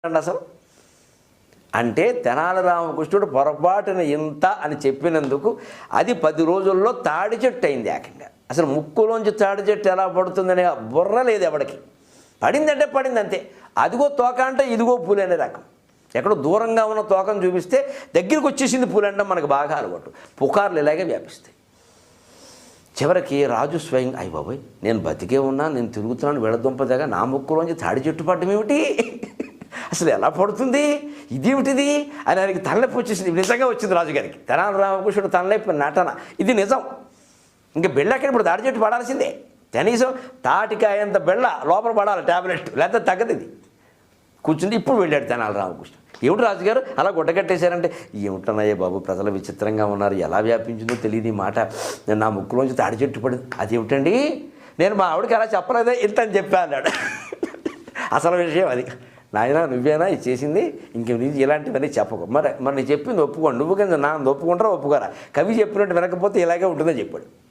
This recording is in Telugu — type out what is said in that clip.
అసలు అంటే తెనాలి రామకృష్ణుడు పొరపాటున ఇంత అని చెప్పినందుకు అది 10 రోజుల్లో తాడి చెట్టు అయింది ఏకంగా. అసలు ముక్కులోంచి తాడి చెట్టు ఎలా పడుతుందనే బుర్ర లేదు ఎవడికి. పడిందంటే పడింది అంతే. అదిగో తోక అంటే ఇదిగో పూలు అనే రకం. ఎక్కడో దూరంగా ఉన్న తోకను చూపిస్తే దగ్గరికి వచ్చేసింది పూలు అంటే మనకు బాగా అలవాటు. పుకార్లు ఇలాగే వ్యాపిస్తాయి. చివరికి రాజు స్వయం అయ్య బాబోయ్ నేను బతికే ఉన్నా, నేను తిరుగుతున్నాను విడదుంపదగా నా ముక్కులోంచి తాడి చెట్టు పడ్డం ఏమిటి, అసలు ఎలా పడుతుంది, ఇదేమిటిది అని ఆయనకి తలనొప్పి వచ్చేసింది. నిజంగా వచ్చింది రాజుగారికి. తెనాలి రామకృష్ణుడు తలనొప్పి నటన, ఇది నిజం. ఇంకా బెళ్ళక్కడ ఇప్పుడు తాడి చెట్టు పడాల్సిందే. కనీసం తాటికాయంత బెళ్ళ లోపల పడాలి ట్యాబ్లెట్, లేకపోతే తగ్గదు. ఇది కూర్చుంది. ఇప్పుడు వెళ్ళాడు తెనాలి రామకృష్ణ. ఏమిటి రాజుగారు అలా గుడ్డకట్టేశారంటే, ఏమిటన్నాయే బాబు ప్రజలు విచిత్రంగా ఉన్నారు, ఎలా వ్యాపించిందో తెలియదు ఈ మాట, నేను నా ముక్కులోంచి తాడి చెట్టు పడింది. అదేమిటండి నేను మా ఆవిడకి అలా చెప్పలేదే ఇంత అని చెప్పా అన్నాడు. అసలు విషయం అది. నాయన నువ్వేనా ఇది చేసింది, ఇంక నీకు ఇలాంటివన్నీ చెప్పకు. మరి నేను చెప్పింది ఒప్పుకోండి, నువ్వు కింద నా ఒప్పుకుంటారా ఒప్పుకోరా, కవి చెప్పినట్టు వినకపోతే ఇలాగే ఉంటుందని చెప్పాడు.